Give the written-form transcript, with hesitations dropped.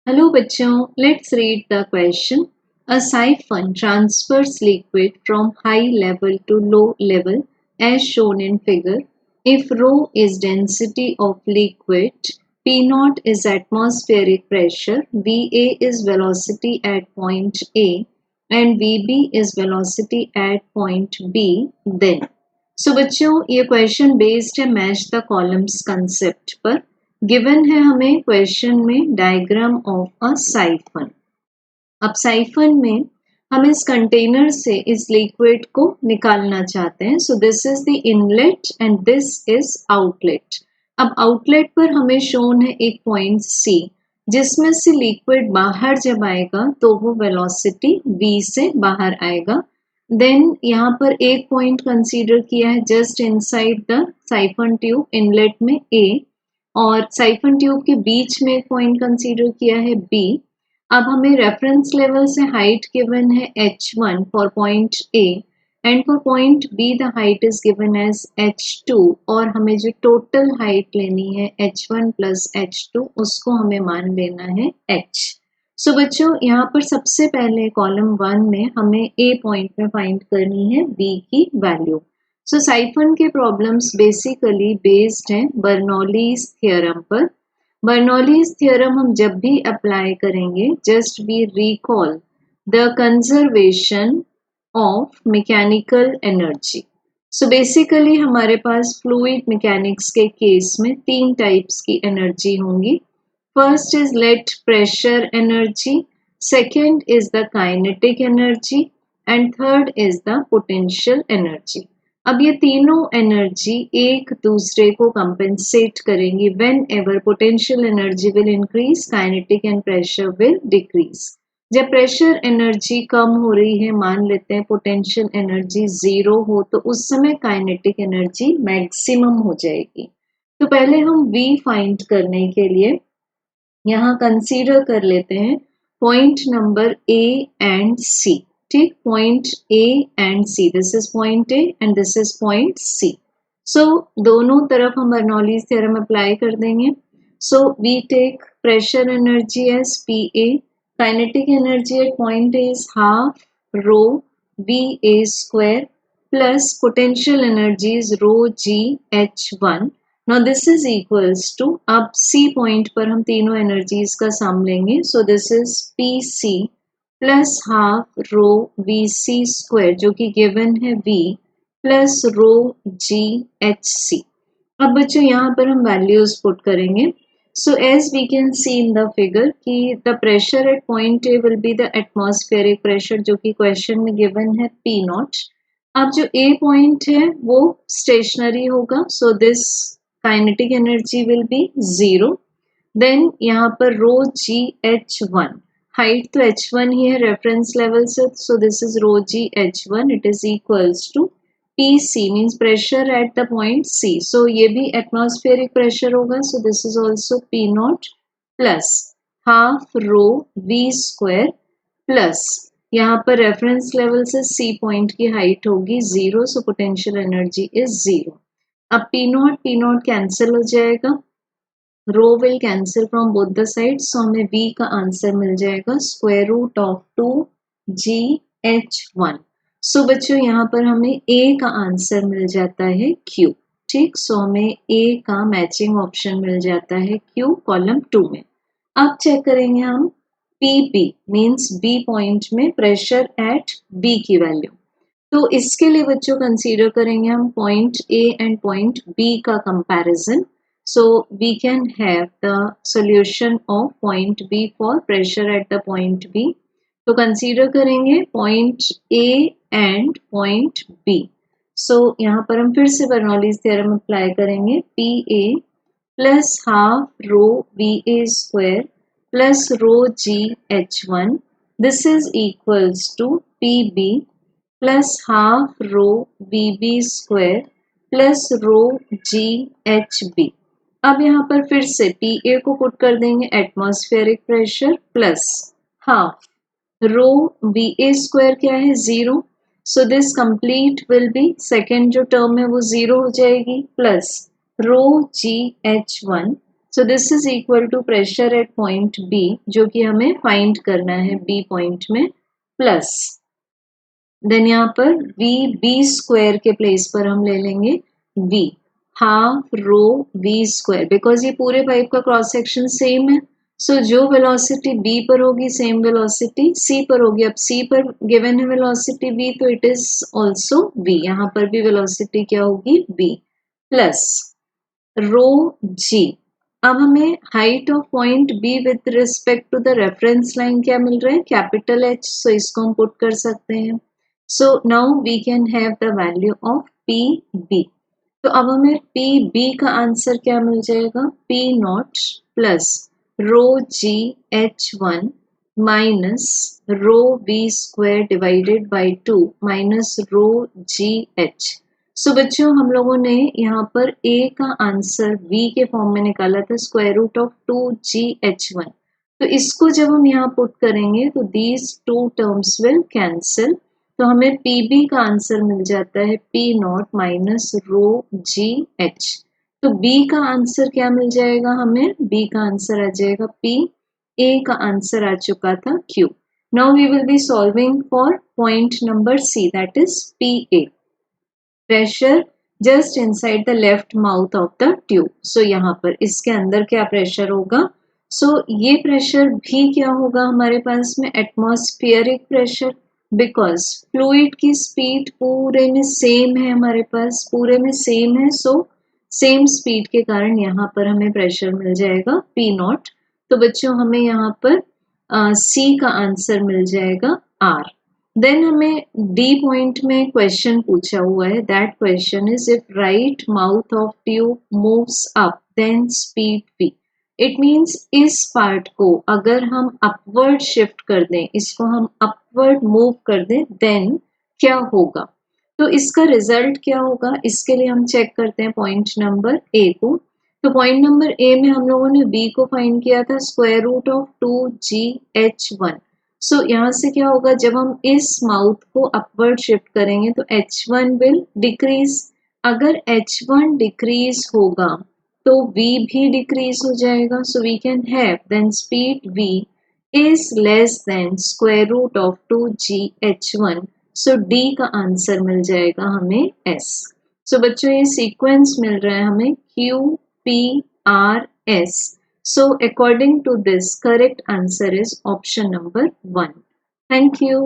Hello बच्चों, let's read the question. A siphon transfers liquid from high level to low level as shown in figure. If rho is density of liquid, P naught is atmospheric pressure, VA is velocity at point A and VB is velocity at point B, then. So बच्चों ये question based है match the columns concept पर. Given है हमें question में diagram of a siphon. अब siphon में हम इस कंटेनर से इस लिक्विड को निकालना चाहते हैं. सो this is the inlet and this is outlet. अब आउटलेट पर हमें शोन है एक पॉइंट सी जिसमें से लिक्विड बाहर जब आएगा तो वो वेलोसिटी v से बाहर आएगा. देन यहाँ पर एक पॉइंट कंसीडर किया है just inside the siphon tube inlet में A और साइफन ट्यूब के बीच में एक पॉइंट कंसीडर किया है B. अब हमें रेफरेंस लेवल से हाइट गिवन है h1 for point A and for point B the height is given as h2 और हमें जो टोटल हाइट लेनी है h1 प्लस h2 उसको हमें मान लेना है h. सो बच्चों यहाँ पर सबसे पहले कॉलम 1 में हमें A पॉइंट में फाइंड करनी है B की वैल्यू. सो साइफन के प्रॉब्लम्स बेसिकली बेस्ड हैं बर्नौलीज थ्योरम पर. बर्नौलीज थ्योरम हम जब भी अप्लाई करेंगे just we recall the conservation of mechanical energy. So basically हमारे पास फ्लूइड मैकेनिक्स के केस में तीन टाइप्स की एनर्जी होंगी. First is let pressure energy, second is the kinetic energy and third is the potential energy. अब ये तीनों एनर्जी एक दूसरे को कंपेंसेट करेंगी. whenever potential energy will increase, kinetic and pressure will decrease. जब प्रेशर एनर्जी कम हो रही है, मान लेते हैं पोटेंशियल एनर्जी 0 हो, तो उस समय काइनेटिक एनर्जी मैक्सिमम हो जाएगी. तो पहले हम V फाइंड करने के लिए यहाँ कंसीडर कर लेते हैं point number A and C. ठीक, point A and C, this is point A and this is point C. So दोनों तरफ हम बर्नौलीज थ्योरम अप्लाई कर देंगे. So we take pressure energy as PA, kinetic energy at point A is half rho VA square plus potential energy is rho G H1. Now this is equals to, अब C point पर हम तीनों energies का सम लेंगे. सो this is PC plus half row VC square जो कि given है V plus रो GHC. अब बच्चों यहाँ पर हम वैल्यूज पुट करेंगे. So as we can see in the figure कि the pressure at point A will be the atmospheric pressure जो कि क्वेश्चन में गिवन है P नॉट. अब जो A पॉइंट है वो स्टेशनरी होगा. So this kinetic energy will be 0. Then यहाँ पर रो GH1, हाइट तो H1 ही है रेफरेंस लेवल से, so this is rho GH1. It is equals to PC means pressure at the point C. So ये भी एटमॉस्फेरिक प्रेशर होगा. So this is also P not plus half rho V square plus यहाँ पर reference level से C point की height होगी 0. So potential energy is 0. अब P not cancel हो जाएगा, rho will cancel from both the sides. So हमें V का आंसर मिल जाएगा स्क्वायर रूट ऑफ 2GH1. सो बच्चों यहाँ पर हमें A का आंसर मिल जाता है Q. ठीक, सो हमें A का मैचिंग ऑप्शन मिल जाता है Q कॉलम 2 में. अब चेक करेंगे हम PB मीन्स B पॉइंट में प्रेशर एट B की वैल्यू. तो इसके लिए बच्चों कंसीडर करेंगे हम point A and point B का comparison. So we can have the solution of point B for pressure at the point B. तो कंसीडर करेंगे point A and point B. So यहाँ पर हम फिर से बर्नौलीज थ्योरम अप्लाई करेंगे. PA plus half rho VA square plus rho GH1, this is equals to PB plus half rho VB square plus rho GHB. अब यहाँ पर फिर से PA को पुट कर देंगे atmospheric pressure plus half rho VA square क्या है 0. So this complete will be, second जो टर्म है वो 0 हो जाएगी, plus rho GH1. So this is equal to pressure at point B, जो कि हमें फाइंड करना है बी पॉइंट में, प्लस देन यहाँ पर वी बी स्क्वायर के प्लेस पर हम ले लेंगे V, half rho V square, because ये पूरे पाइप का क्रॉस सेक्शन सेम है। सो जो वेलोसिटी बी पर होगी सेम वेलोसिटी सी पर होगी। अब सी पर गिवन है वेलोसिटी वी, तो इट इज ऑल्सो वी, यहाँ पर भी वेलोसिटी क्या होगी वी, प्लस रो जी। अब हमें height of point B with respect to the reference line क्या मिल रहा है, कैपिटल एच, सो इसको हम पुट कर सकते हैं। So now we can have the value of P B. तो अब हमें पी बी का आंसर क्या मिल जाएगा, P not plus rho G H one minus rho V square divided by 2 minus rho G H. So बच्चों हम लोगों ने यहाँ पर a का आंसर v के फॉर्म में निकाला था, स्क्वायर रूट ऑफ 2gh1। तो इसको जब हम यहाँ पुट करेंगे तो these two terms will cancel, तो हमें pb का आंसर मिल जाता है p not minus rho G H. तो b का आंसर क्या मिल जाएगा हमें, b का आंसर आ जाएगा p, a का आंसर आ चुका था q। Now we will be solving for point number c, that is pa, pressure just inside the left mouth of the tube. So यहाँ पर इसके अंदर क्या प्रेशर होगा, सो ये प्रेशर भी क्या होगा हमारे पास में, एटमॉस्फेरिक प्रेशर, बिकॉज फ्लूइड की स्पीड पूरे में सेम है, हमारे पास पूरे में सेम है। सो सेम स्पीड के कारण यहाँ पर हमें प्रेशर मिल जाएगा पी नॉट। तो बच्चों हमें यहाँ पर सी का आंसर मिल जाएगा आर। देन हमें डी पॉइंट में क्वेश्चन पूछा हुआ है, that question is if right mouth of tube moves up then speed v। It means इस पार्ट को अगर हम अपवर्ड शिफ्ट कर दें, इसको हम अपवर्ड मूव कर दें, देन क्या होगा। तो इसका रिजल्ट क्या होगा, इसके लिए हम चेक करते हैं पॉइंट नंबर ए को। तो पॉइंट नंबर ए में हम लोगों ने v को फाइंड किया था स्क्वायर रूट ऑफ 2gh1। सो यहाँ से क्या होगा, जब हम इस माउथ को अपवर्ड शिफ्ट करेंगे तो h1 विल डिक्रीज। अगर h1 डिक्रीज होगा तो v भी डिक्रीज हो जाएगा। So we can have then speed v is less than square root of 2gh1। So d का आंसर मिल जाएगा हमें s। सो बच्चों ये सीक्वेंस मिल रहा है हमें q p r s। So according to this, correct answer is option number 1. Thank you.